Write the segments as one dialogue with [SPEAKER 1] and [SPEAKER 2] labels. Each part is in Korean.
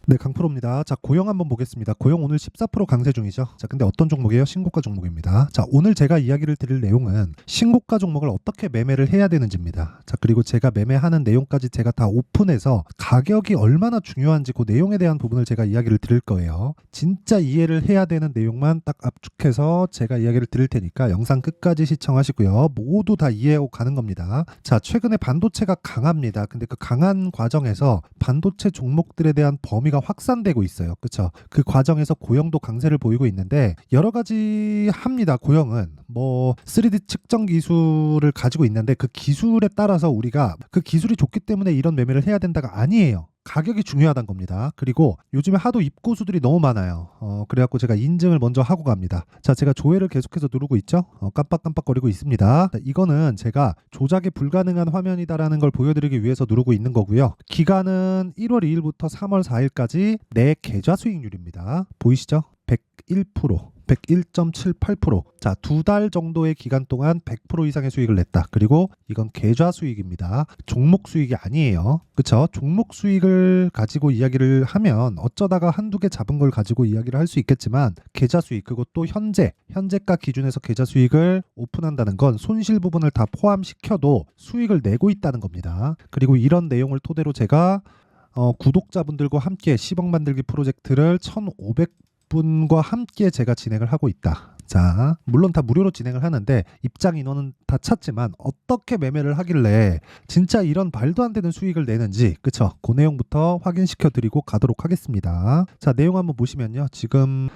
[SPEAKER 1] 네, 강프로입니다. 자, 고영 한번 보겠습니다. 고영 오늘 14% 강세 중이죠. 자, 근데 어떤 종목이에요? 신고가 종목입니다. 자, 오늘 제가 이야기를 드릴 내용은 신고가 종목을 어떻게 매매를 해야 되는지입니다. 자, 그리고 제가 매매하는 내용까지 제가 다 오픈해서 가격이 얼마나 중요한지 그 내용에 대한 부분을 제가 이야기를 드릴 거예요. 진짜 이해를 해야 되는 내용만 딱 압축해서 제가 이야기를 드릴 테니까 영상 끝까지 시청하시고요. 모두 다 이해하고 가는 겁니다. 자, 최근에 반도체가 강합니다. 근데 그 강한 과정에서 반도체 종목들에 대한 범위가 확산되고 있어요. 그렇죠? 그 과정에서 고영도 강세를 보이고 있는데 여러 가지 합니다. 고영은 뭐 3D 측정 기술을 가지고 있는데 그 기술에 따라서 우리가 그 기술이 좋기 때문에 이런 매매를 해야 된다가 아니에요. 가격이 중요하다는 겁니다. 그리고 요즘에 하도 입고수들이 너무 많아요. 그래갖고 제가 인증을 먼저 하고 갑니다. 자, 제가 조회를 계속해서 누르고 있죠. 깜빡깜빡거리고 있습니다. 자, 이거는 제가 조작이 불가능한 화면이다라는 걸 보여드리기 위해서 누르고 있는 거고요. 기간은 1월 2일부터 3월 4일까지 내 계좌 수익률입니다. 보이시죠? 101%. 101.78%. 자, 2달 정도의 기간 동안 100% 이상의 수익을 냈다. 그리고 이건 계좌 수익입니다. 종목 수익이 아니에요. 그쵸? 종목 수익을 가지고 이야기를 하면 어쩌다가 한두 개 잡은 걸 가지고 이야기를 할 수 있겠지만 계좌 수익, 그것도 현재가 기준에서 계좌 수익을 오픈한다는 건 손실 부분을 다 포함시켜도 수익을 내고 있다는 겁니다. 그리고 이런 내용을 토대로 제가 구독자분들과 함께 10억 만들기 프로젝트를 1,500분과 함께 제가 진행을 하고 있다. 자, 물론 다 무료로 진행을 하는데 입장 인원은 다 찼지만 어떻게 매매를 하길래 진짜 이런 말도 안 되는 수익을 내는지, 그쵸? 그 내용부터 확인시켜 드리고 가도록 하겠습니다. 자, 내용 한번 보시면요. 지금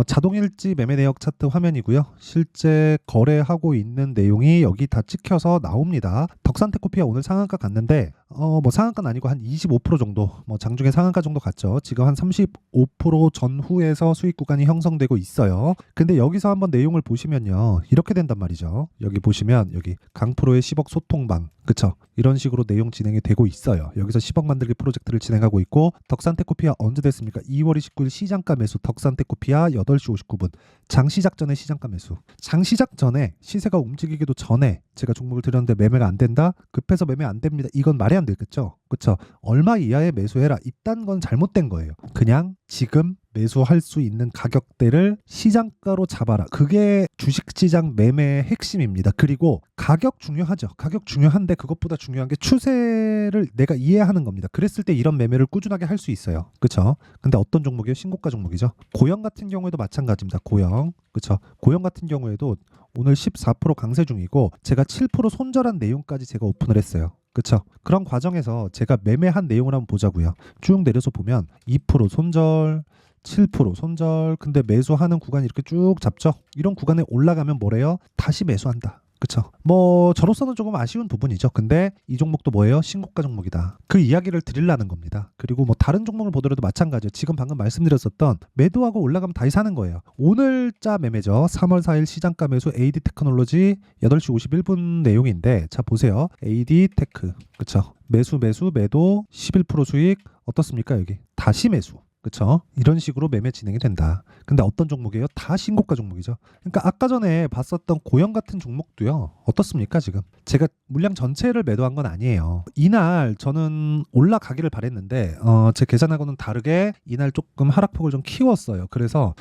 [SPEAKER 1] 자동일지 매매 내역 차트 화면이고요. 실제 거래하고 있는 내용이 여기 다 찍혀서 나옵니다. 덕산테크코피아 오늘 상한가 갔는데 뭐 상한가는 아니고 한 25% 정도, 뭐 장중에 상한가 정도 갔죠. 지금 한 35% 전후에서 수익 구간이 형성되고 있어요. 근데 여기서 한번 내용을 보시면요. 이렇게 된단 말이죠. 여기 보시면 여기 강프로의 10억 소통방, 그쵸? 이런 식으로 내용 진행이 되고 있어요. 여기서 10억 만들기 프로젝트를 진행하고 있고, 덕산테크코피아 언제 됐습니까? 2월 29일 시장가 매수 덕산테크코피아 8시 59분. 장 시작 전에 시장가 매수. 장 시작 전에 시세가 움직이기도 전에 제가 종목을 드렸는데 매매가 안 된다? 급해서 매매 안 됩니다. 이건 말이 안 되겠죠? 그쵸? 얼마 이하에 매수해라. 이딴 건 잘못된 거예요. 그냥 지금 매수할 수 있는 가격대를 시장가로 잡아라. 그게 주식시장 매매의 핵심입니다. 그리고 가격 중요하죠. 가격 중요한데 그것보다 중요한 게 추세를 내가 이해하는 겁니다. 그랬을 때 이런 매매를 꾸준하게 할 수 있어요. 그렇죠? 근데 어떤 종목이에요? 신고가 종목이죠. 고영 같은 경우에도 마찬가지입니다. 고영. 그렇죠? 고영 같은 경우에도 오늘 14% 강세 중이고 제가 7% 손절한 내용까지 제가 오픈을 했어요. 그렇죠? 그런 과정에서 제가 매매한 내용을 한번 보자고요. 쭉 내려서 보면 2% 손절, 7% 손절. 근데 매수하는 구간이 이렇게 쭉 잡죠. 이런 구간에 올라가면 뭐래요? 다시 매수한다. 그쵸? 뭐 저로서는 조금 아쉬운 부분이죠. 근데 이 종목도 뭐예요? 신고가 종목이다. 그 이야기를 드리려는 겁니다. 그리고 뭐 다른 종목을 보더라도 마찬가지예요. 지금 방금 말씀드렸었던 매도하고 올라가면 다시 사는 거예요. 오늘자 매매죠. 3월 4일 시장가 매수 AD 테크놀로지 8시 51분 내용인데, 자 보세요. AD 테크. 그쵸? 매수 매도 11% 수익 어떻습니까? 여기 다시 매수. 그쵸? 이런 식으로 매매 진행이 된다. 근데 어떤 종목이에요? 다 신고가 종목이죠. 그러니까 아까 전에 봤었던 고영 같은 종목도요. 어떻습니까, 지금? 제가 물량 전체를 매도한 건 아니에요. 이날 저는 올라가기를 바랬는데 제 계산하고는 다르게 이날 조금 하락폭을 좀 키웠어요. 그래서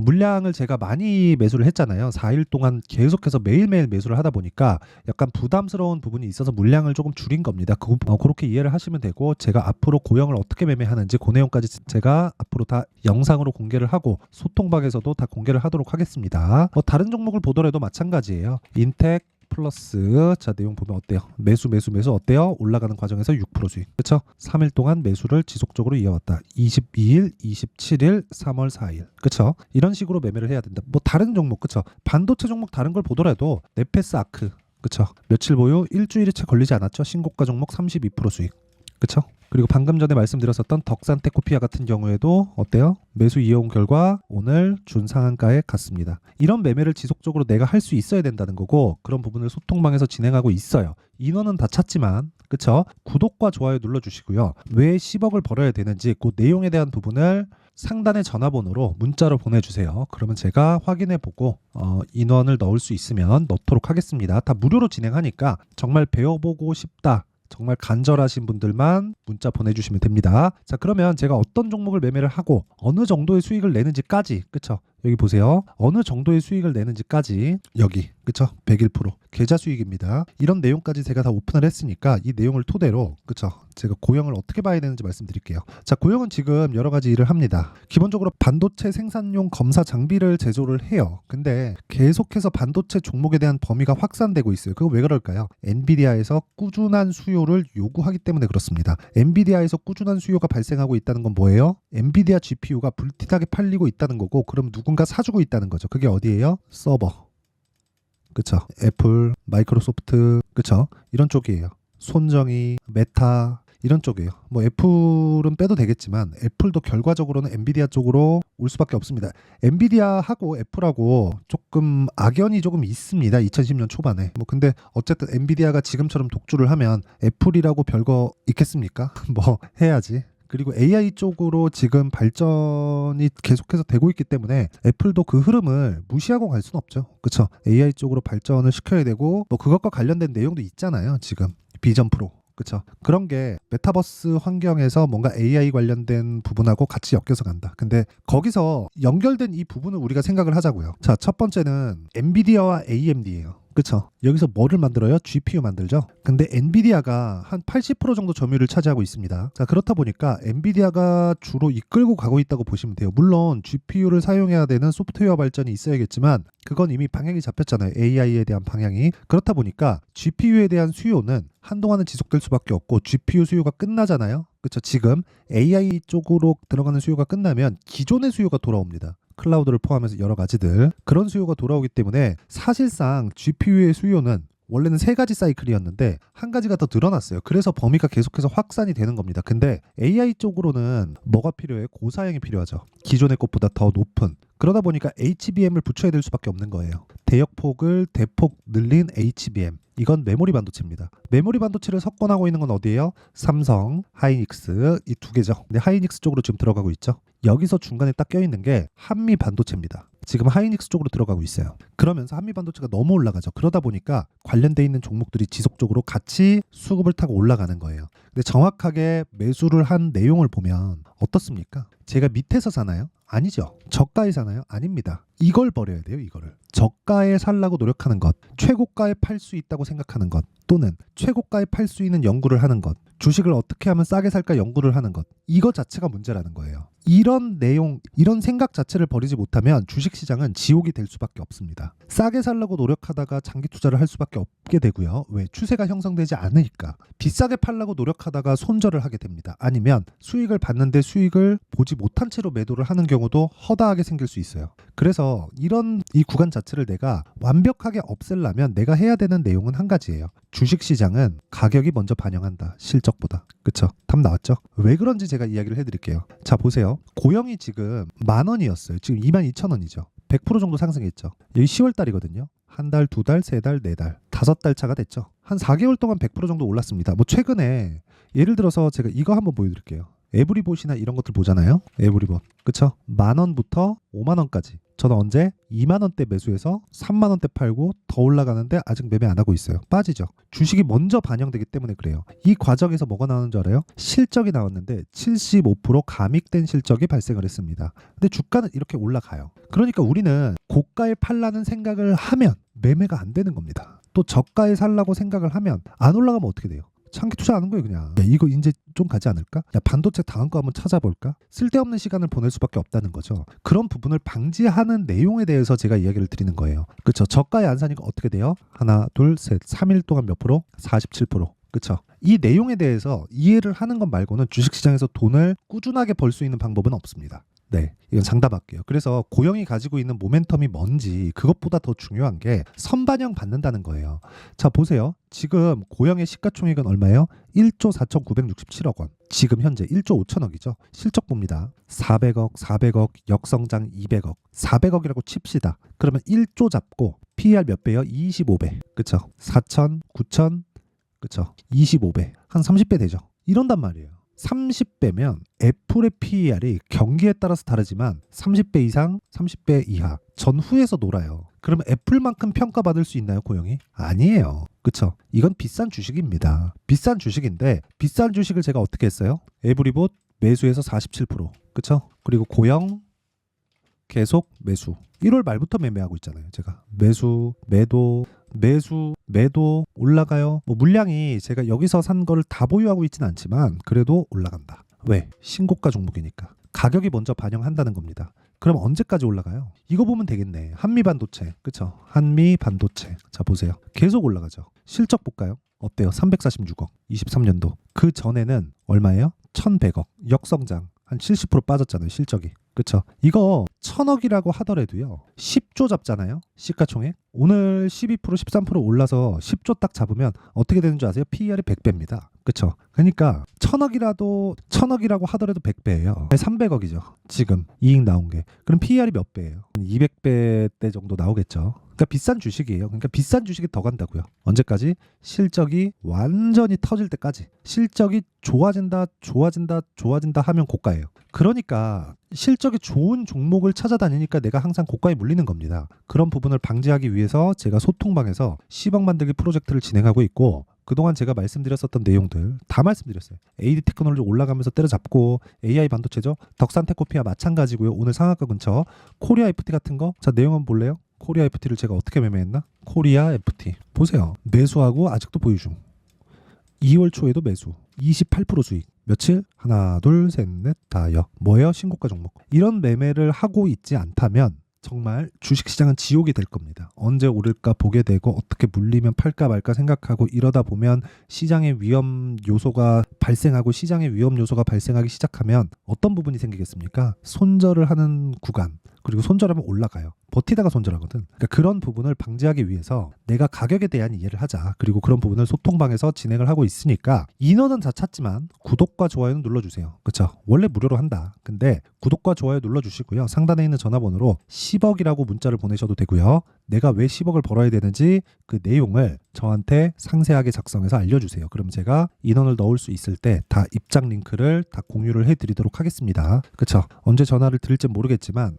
[SPEAKER 1] 물량을 제가 많이 매수를 했잖아요. 4일 동안 계속해서 매일매일 매수를 하다 보니까 약간 부담스러운 부분이 있어서 물량을 조금 줄인 겁니다. 그렇게 이해를 하시면 되고, 제가 앞으로 고영을 어떻게 매매하는지 그 내용까지 제가 앞으로 다 영상으로 공개를 하고 소통방에서도 다 공개를 하도록 하겠습니다. 다른 종목을 보더라도 마찬가지예요. 인텍 플러스, 자 내용 보면 어때요? 매수 어때요? 올라가는 과정에서 6% 수익. 그렇죠? 3일 동안 매수를 지속적으로 이어왔다. 22일, 27일, 3월 4일. 그렇죠? 이런 식으로 매매를 해야 된다. 뭐 다른 종목, 그렇죠? 반도체 종목 다른 걸 보더라도 네페스 아크, 그렇죠? 며칠 보유 일주일이 채 걸리지 않았죠? 신고가 종목 32% 수익. 그렇죠? 그리고 방금 전에 말씀드렸었던 덕산테크코피아 같은 경우에도 어때요? 매수 이어온 결과 오늘 준상한가에 갔습니다. 이런 매매를 지속적으로 내가 할 수 있어야 된다는 거고, 그런 부분을 소통방에서 진행하고 있어요. 인원은 다 찼지만, 그쵸? 구독과 좋아요 눌러주시고요. 왜 10억을 벌어야 되는지 그 내용에 대한 부분을 상단의 전화번호로 문자로 보내주세요. 그러면 제가 확인해보고 인원을 넣을 수 있으면 넣도록 하겠습니다. 다 무료로 진행하니까 정말 배워보고 싶다, 정말 간절하신 분들만 문자 보내주시면 됩니다. 자, 그러면 제가 어떤 종목을 매매를 하고 어느 정도의 수익을 내는지까지, 그쵸? 여기 보세요. 어느 정도의 수익을 내는지까지, 여기 그쵸? 101% 계좌 수익입니다. 이런 내용까지 제가 다 오픈을 했으니까 이 내용을 토대로, 그쵸? 제가 고영을 어떻게 봐야 되는지 말씀드릴게요. 자, 고영은 지금 여러 가지 일을 합니다. 기본적으로 반도체 생산용 검사 장비를 제조를 해요. 근데 계속해서 반도체 종목에 대한 범위가 확산되고 있어요. 그거 왜 그럴까요? 엔비디아에서 꾸준한 수요를 요구하기 때문에 그렇습니다. 엔비디아에서 꾸준한 수요가 발생하고 있다는 건 뭐예요? 엔비디아 GPU가 불티나게 팔리고 있다는 거고, 그럼 누군가 사주고 있다는 거죠. 그게 어디예요? 서버, 그쵸? 애플, 마이크로소프트, 그쵸? 이런 쪽이에요. 손정이, 메타, 이런 쪽이에요. 뭐 애플은 빼도 되겠지만 애플도 결과적으로는 엔비디아 쪽으로 올 수밖에 없습니다. 엔비디아하고 애플하고 조금 악연이 조금 있습니다. 2010년 초반에. 뭐 근데 어쨌든 엔비디아가 지금처럼 독주를 하면 애플이라고 별거 있겠습니까? 뭐 해야지. 그리고 AI 쪽으로 지금 발전이 계속해서 되고 있기 때문에 애플도 그 흐름을 무시하고 갈 수는 없죠. 그렇죠? AI 쪽으로 발전을 시켜야 되고, 뭐 그것과 관련된 내용도 있잖아요. 지금 비전 프로. 그렇죠. 그런 게 메타버스 환경에서 뭔가 AI 관련된 부분하고 같이 엮여서 간다. 근데 거기서 연결된 이 부분을 우리가 생각을 하자고요. 자, 첫 번째는 엔비디아와 AMD예요. 그쵸? 여기서 뭐를 만들어요? GPU 만들죠? 근데 엔비디아가 한 80% 정도 점유율을 차지하고 있습니다. 자, 그렇다 보니까 엔비디아가 주로 이끌고 가고 있다고 보시면 돼요. 물론 GPU를 사용해야 되는 소프트웨어 발전이 있어야겠지만 그건 이미 방향이 잡혔잖아요. AI에 대한 방향이. 그렇다 보니까 GPU에 대한 수요는 한동안은 지속될 수밖에 없고, GPU 수요가 끝나잖아요. 그쵸? 지금 AI 쪽으로 들어가는 수요가 끝나면 기존의 수요가 돌아옵니다. 클라우드를 포함해서 여러 가지들, 그런 수요가 돌아오기 때문에 사실상 GPU의 수요는 원래는 3가지 사이클이었는데 한 가지가 더 늘어났어요. 그래서 범위가 계속해서 확산이 되는 겁니다. 근데 AI 쪽으로는 뭐가 필요해요? 고사양이 필요하죠. 기존의 것보다 더 높은. 그러다 보니까 HBM을 붙여야 될 수밖에 없는 거예요. 대역폭을 대폭 늘린 HBM. 이건 메모리 반도체입니다. 메모리 반도체를 석권하고 있는 건 어디예요? 삼성, 하이닉스, 이 2개죠. 근데 하이닉스 쪽으로 지금 들어가고 있죠. 여기서 중간에 딱 껴있는 게 한미 반도체입니다. 지금 하이닉스 쪽으로 들어가고 있어요. 그러면서 한미 반도체가 너무 올라가죠. 그러다 보니까 관련돼 있는 종목들이 지속적으로 같이 수급을 타고 올라가는 거예요. 근데 정확하게 매수를 한 내용을 보면 어떻습니까? 제가 밑에서 사나요? 아니죠. 저가에 사나요? 아닙니다. 이걸 버려야 돼요. 이거를. 저가에 살라고 노력하는 것, 최고가에 팔 수 있다고 생각하는 것, 또는 최고가에 팔 수 있는 연구를 하는 것, 주식을 어떻게 하면 싸게 살까 연구를 하는 것, 이거 자체가 문제라는 거예요. 이런 내용, 이런 생각 자체를 버리지 못하면 주식시장은 지옥이 될 수밖에 없습니다. 싸게 살려고 노력하다가 장기 투자를 할 수밖에 없게 되고요. 왜? 추세가 형성되지 않으니까. 비싸게 팔려고 노력하다가 손절을 하게 됩니다. 아니면 수익을 받는데 수익을 보지 못한 채로 매도를 하는 경우도 허다하게 생길 수 있어요. 그래서 이런 이 구간 자체를 내가 완벽하게 없애려면 내가 해야 되는 내용은 한 가지예요. 주식시장은 가격이 먼저 반영한다. 실적보다. 그쵸? 답 나왔죠? 왜 그런지 제가 이야기를 해드릴게요. 자, 보세요. 고영이 지금 10,000원이었어요. 지금 22,000원이죠. 100% 정도 상승했죠. 여기 10월 달이거든요. 한 달, 2달, 3달, 4달, 5달 차가 됐죠. 한 4개월 동안 100% 정도 올랐습니다. 뭐 최근에 예를 들어서 제가 이거 한번 보여드릴게요. 에브리봇이나 이런 것들 보잖아요. 에브리봇. 그쵸? 10,000원부터 50,000원까지. 저는 언제 20,000원대 매수해서 30,000원대 팔고 더 올라가는데 아직 매매 안 하고 있어요. 빠지죠. 주식이 먼저 반영되기 때문에 그래요. 이 과정에서 뭐가 나오는 줄 알아요? 실적이 나왔는데 75% 감익된 실적이 발생을 했습니다. 근데 주가는 이렇게 올라가요. 그러니까 우리는 고가에 팔라는 생각을 하면 매매가 안 되는 겁니다. 또 저가에 살라고 생각을 하면 안 올라가면 어떻게 돼요? 장기 투자하는 거예요. 그냥 야, 이거 이제 좀 가지 않을까? 야, 반도체 다음 거 한번 찾아볼까? 쓸데없는 시간을 보낼 수밖에 없다는 거죠. 그런 부분을 방지하는 내용에 대해서 제가 이야기를 드리는 거예요. 그렇죠? 저가에 안 사니까 어떻게 돼요? 하나, 둘, 셋, 3일 동안 몇 프로? 47%. 그렇죠? 이 내용에 대해서 이해를 하는 것 말고는 주식시장에서 돈을 꾸준하게 벌 수 있는 방법은 없습니다. 네, 이건 장담할게요. 그래서 고영이 가지고 있는 모멘텀이 뭔지 그것보다 더 중요한 게 선반영 받는다는 거예요. 자, 보세요. 지금 고영의 시가총액은 얼마예요? 1조 4,967억 원. 지금 현재 1조 5천억이죠. 실적 봅니다. 400억, 400억, 역성장 200억. 400억이라고 칩시다. 그러면 1조 잡고 PER 몇 배요? 25배. 그쵸? 4천, 9천, 그쵸? 25배. 한 30배 되죠. 이런단 말이에요. 30배면 애플의 PER이 경기에 따라서 다르지만 30배 이상, 30배 이하 전후에서 놀아요. 그럼 애플만큼 평가받을 수 있나요, 고영이? 아니에요. 그쵸? 이건 비싼 주식입니다. 비싼 주식인데 비싼 주식을 제가 어떻게 했어요? 에브리봇 매수해서 47%. 그쵸? 그리고 고영 계속 매수. 1월 말부터 매매하고 있잖아요. 제가 매수, 매도 올라가요. 뭐 물량이 제가 여기서 산 거를 다 보유하고 있진 않지만 그래도 올라간다. 왜? 신고가 종목이니까. 가격이 먼저 반영한다는 겁니다. 그럼 언제까지 올라가요? 이거 보면 되겠네. 한미반도체. 그쵸? 한미반도체. 자, 보세요. 계속 올라가죠. 실적 볼까요? 어때요? 346억. 23년도. 그 전에는 얼마예요? 1100억. 역성장. 한 70% 빠졌잖아요, 실적이. 그쵸? 이거 1000억이라고 하더라도요. 10조 잡잖아요. 시가총액. 오늘 12% 13% 올라서 10조 딱 잡으면 어떻게 되는 줄 아세요? PER이 100배입니다. 그쵸? 그러니까 1000억이라고 하더라도 100배예요. 300억이죠. 지금 이익 나온 게. 그럼 PER이 몇 배예요? 200배 정도 나오겠죠. 그러니까 비싼 주식이에요. 그러니까 비싼 주식이 더 간다고요. 언제까지? 실적이 완전히 터질 때까지. 실적이 좋아진다 하면 고가예요. 그러니까 실적이 좋은 종목을 찾아다니니까 내가 항상 고가에 물리는 겁니다. 그런 부분을 방지하기 위해서 제가 소통방에서 10억 만들기 프로젝트를 진행하고 있고, 그동안 제가 말씀드렸었던 내용들 다 말씀드렸어요. AD 테크놀로지 올라가면서 때려잡고, AI 반도체죠. 덕산테코피아 마찬가지고요. 오늘 상한가 근처 코리아 FT 같은 거. 자, 내용 한번 볼래요? 코리아 FT를 제가 어떻게 매매했나? 코리아 FT 보세요. 매수하고 아직도 보유 중. 2월 초에도 매수. 28% 수익. 며칠? 하나, 둘, 셋, 넷, 다여. 뭐예요? 신고가 종목. 이런 매매를 하고 있지 않다면 정말 주식시장은 지옥이 될 겁니다. 언제 오를까 보게 되고 어떻게 물리면 팔까 말까 생각하고 이러다 보면 시장의 위험 요소가 발생하고, 시장의 위험 요소가 발생하기 시작하면 어떤 부분이 생기겠습니까? 손절을 하는 구간. 그리고 손절하면 올라가요. 버티다가 손절하거든. 그러니까 그런 부분을 방지하기 위해서 내가 가격에 대한 이해를 하자. 그리고 그런 부분을 소통방에서 진행을 하고 있으니까 인원은 다 찾지만 구독과 좋아요는 눌러주세요. 그렇죠? 원래 무료로 한다. 근데 구독과 좋아요 눌러주시고요. 상단에 있는 전화번호로 10억이라고 문자를 보내셔도 되고요. 내가 왜 10억을 벌어야 되는지 그 내용을 저한테 상세하게 작성해서 알려주세요. 그럼 제가 인원을 넣을 수 있을 때 다 입장 링크를 다 공유를 해드리도록 하겠습니다. 그렇죠? 언제 전화를 드릴지 모르겠지만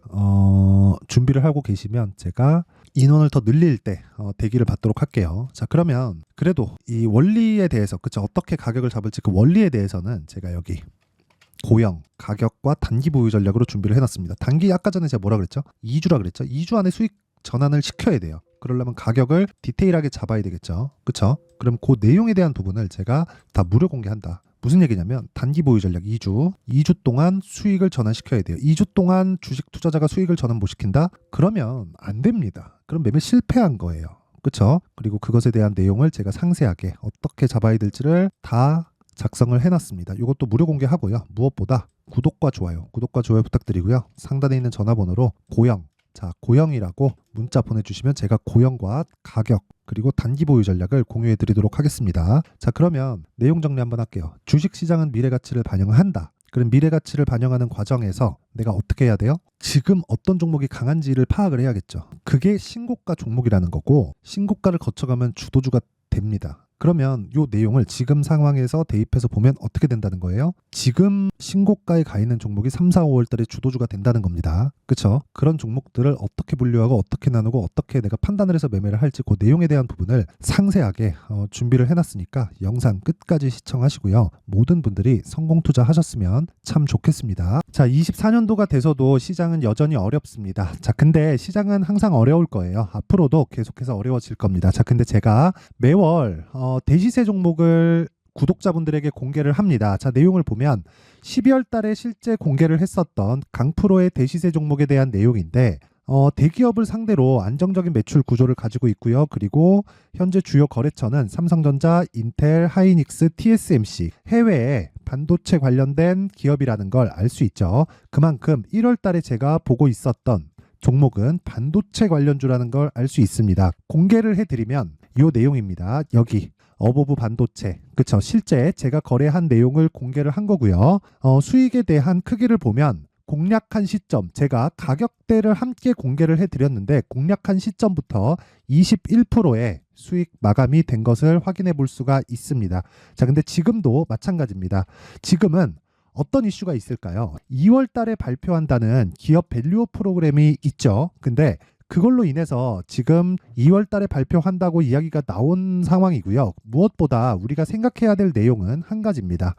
[SPEAKER 1] 준비를 하고 계시면 제가 인원을 더 늘릴 때 대기를 받도록 할게요. 자, 그러면 그래도 이 원리에 대해서, 그쵸? 어떻게 가격을 잡을지 그 원리에 대해서는 제가 여기 고영, 가격과 단기 보유 전략으로 준비를 해놨습니다. 단기 아까 전에 제가 뭐라 그랬죠? 2주라 그랬죠? 2주 안에 수익 전환을 시켜야 돼요. 그러려면 가격을 디테일하게 잡아야 되겠죠. 그쵸? 그럼 그 내용에 대한 부분을 제가 다 무료 공개한다. 무슨 얘기냐면 단기 보유 전략 2주 동안 수익을 전환시켜야 돼요. 2주 동안 주식 투자자가 수익을 전환 못 시킨다? 그러면 안 됩니다. 그럼 매매 실패한 거예요. 그쵸? 그리고 그것에 대한 내용을 제가 상세하게 어떻게 잡아야 될지를 다 작성을 해놨습니다. 이것도 무료 공개하고요. 무엇보다 구독과 좋아요 부탁드리고요. 상단에 있는 전화번호로 고영, 자, 고영이라고 문자 보내주시면 제가 고영과 가격 그리고 단기 보유 전략을 공유해 드리도록 하겠습니다. 자, 그러면 내용 정리 한번 할게요. 주식시장은 미래가치를 반영한다. 그럼 미래가치를 반영하는 과정에서 내가 어떻게 해야 돼요? 지금 어떤 종목이 강한지를 파악을 해야겠죠. 그게 신고가 종목이라는 거고, 신고가를 거쳐가면 주도주가 됩니다. 그러면 이 내용을 지금 상황에서 대입해서 보면 어떻게 된다는 거예요? 지금 신고가에 가 있는 종목이 3, 4, 5월 달에 주도주가 된다는 겁니다. 그렇죠? 그런 종목들을 어떻게 분류하고 어떻게 나누고 어떻게 내가 판단을 해서 매매를 할지 그 내용에 대한 부분을 상세하게 준비를 해놨으니까 영상 끝까지 시청하시고요. 모든 분들이 성공 투자하셨으면 참 좋겠습니다. 자, 24년도가 돼서도 시장은 여전히 어렵습니다. 자, 근데 시장은 항상 어려울 거예요. 앞으로도 계속해서 어려워질 겁니다. 자, 근데 제가 매월 대시세 종목을 구독자분들에게 공개를 합니다. 자, 내용을 보면 12월 달에 실제 공개를 했었던 강프로의 대시세 종목에 대한 내용인데, 대기업을 상대로 안정적인 매출 구조를 가지고 있고요. 그리고 현재 주요 거래처는 삼성전자, 인텔, 하이닉스, TSMC, 해외에 반도체 관련된 기업이라는 걸 알 수 있죠. 그만큼 1월 달에 제가 보고 있었던 종목은 반도체 관련주라는 걸 알 수 있습니다. 공개를 해드리면 이 내용입니다. 여기 어보브 반도체, 그쵸? 실제 제가 거래한 내용을 공개를 한 거고요. 수익에 대한 크기를 보면 공략한 시점, 제가 가격대를 함께 공개를 해드렸는데 공략한 시점부터 21%의 수익 마감이 된 것을 확인해 볼 수가 있습니다. 자, 근데 지금도 마찬가지입니다. 지금은 어떤 이슈가 있을까요? 2월 달에 발표한다는 기업 밸류업 프로그램이 있죠. 근데 그걸로 인해서 지금 2월 달에 발표한다고 이야기가 나온 상황이고요. 무엇보다 우리가 생각해야 될 내용은 한 가지입니다.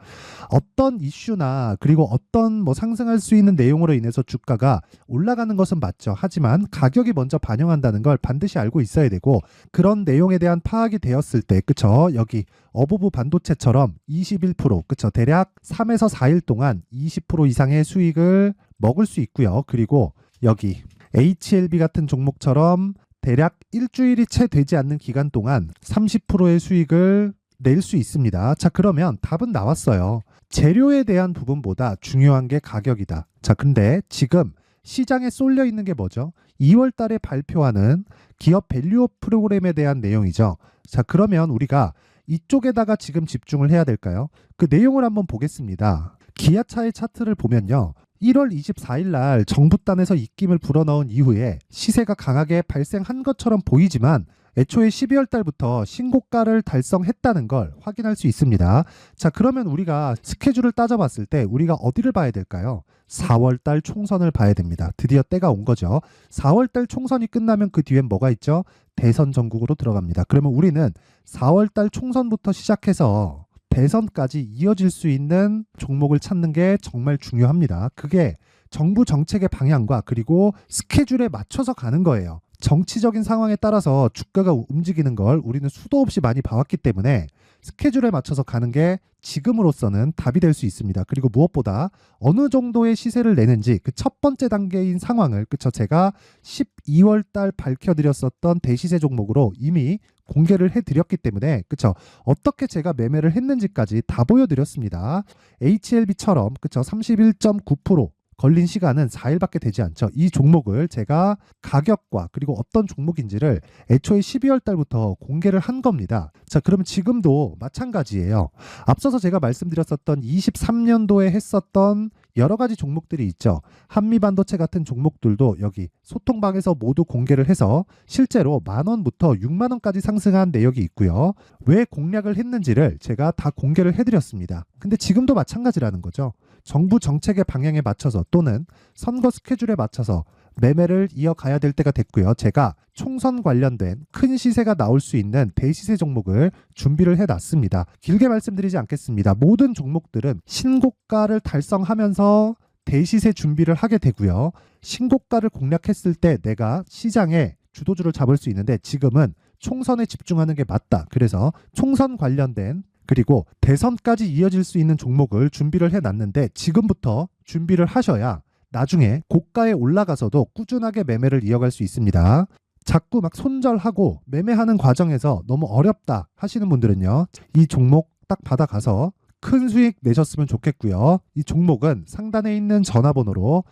[SPEAKER 1] 어떤 이슈나 그리고 어떤 뭐 상승할 수 있는 내용으로 인해서 주가가 올라가는 것은 맞죠. 하지만 가격이 먼저 반영한다는 걸 반드시 알고 있어야 되고, 그런 내용에 대한 파악이 되었을 때, 그쵸? 여기 어부부 반도체처럼 21%, 그쵸? 대략 3에서 4일 동안 20% 이상의 수익을 먹을 수 있고요. 그리고 여기 HLB 같은 종목처럼 대략 일주일이 채 되지 않는 기간 동안 30%의 수익을 낼 수 있습니다. 자, 그러면 답은 나왔어요. 재료에 대한 부분보다 중요한 게 가격이다. 자, 근데 지금 시장에 쏠려 있는 게 뭐죠? 2월 달에 발표하는 기업 밸류업 프로그램에 대한 내용이죠. 자, 그러면 우리가 이쪽에다가 지금 집중을 해야 될까요? 그 내용을 한번 보겠습니다. 기아차의 차트를 보면요. 1월 24일 날 정부단에서 입김을 불어넣은 이후에 시세가 강하게 발생한 것처럼 보이지만 애초에 12월 달부터 신고가를 달성했다는 걸 확인할 수 있습니다. 자, 그러면 우리가 스케줄을 따져봤을 때 우리가 어디를 봐야 될까요? 4월 달 총선을 봐야 됩니다. 드디어 때가 온 거죠. 4월 달 총선이 끝나면 그 뒤엔 뭐가 있죠? 대선 전국으로 들어갑니다. 그러면 우리는 4월 달 총선부터 시작해서 대선까지 이어질 수 있는 종목을 찾는 게 정말 중요합니다. 그게 정부 정책의 방향과 그리고 스케줄에 맞춰서 가는 거예요. 정치적인 상황에 따라서 주가가 움직이는 걸 우리는 수도 없이 많이 봐왔기 때문에 스케줄에 맞춰서 가는 게 지금으로서는 답이 될 수 있습니다. 그리고 무엇보다 어느 정도의 시세를 내는지 그 첫 번째 단계인 상황을, 그쵸, 제가 12월 달 밝혀드렸었던 대시세 종목으로 이미 공개를 해드렸기 때문에, 그쵸, 어떻게 제가 매매를 했는지까지 다 보여드렸습니다. HLB처럼, 그쵸, 31.9% 걸린 시간은 4일밖에 되지 않죠. 이 종목을 제가 가격과 그리고 어떤 종목인지를 애초에 12월 달부터 공개를 한 겁니다. 자, 그러면 지금도 마찬가지예요. 앞서서 제가 말씀드렸었던 23년도에 했었던 여러 가지 종목들이 있죠. 한미반도체 같은 종목들도 여기 소통방에서 모두 공개를 해서 실제로 10,000원부터 60,000원까지 상승한 내역이 있고요. 왜 공략을 했는지를 제가 다 공개를 해드렸습니다. 근데 지금도 마찬가지라는 거죠. 정부 정책의 방향에 맞춰서 또는 선거 스케줄에 맞춰서 매매를 이어가야 될 때가 됐고요. 제가 총선 관련된 큰 시세가 나올 수 있는 대시세 종목을 준비를 해놨습니다. 길게 말씀드리지 않겠습니다. 모든 종목들은 신고가를 달성하면서 대시세 준비를 하게 되고요. 신고가를 공략했을 때 내가 시장에 주도주를 잡을 수 있는데 지금은 총선에 집중하는 게 맞다. 그래서 총선 관련된 그리고 대선까지 이어질 수 있는 종목을 준비를 해놨는데 지금부터 준비를 하셔야 나중에 고가에 올라가서도 꾸준하게 매매를 이어갈 수 있습니다. 자꾸 막 손절하고 매매하는 과정에서 너무 어렵다 하시는 분들은요, 이 종목 딱 받아가서 큰 수익 내셨으면 좋겠고요. 이 종목은 상단에 있는 전화번호로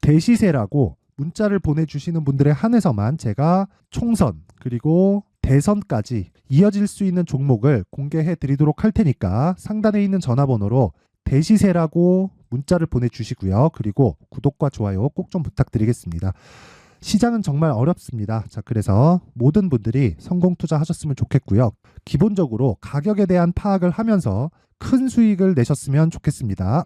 [SPEAKER 1] 대시세라고 문자를 보내주시는 분들에 한해서만 제가 총선 그리고 대선까지 이어질 수 있는 종목을 공개해 드리도록 할 테니까 상단에 있는 전화번호로 대시세라고 문자를 보내주시고요. 그리고 구독과 좋아요 꼭 좀 부탁드리겠습니다. 시장은 정말 어렵습니다. 자, 그래서 모든 분들이 성공 투자하셨으면 좋겠고요. 기본적으로 가격에 대한 파악을 하면서 큰 수익을 내셨으면 좋겠습니다.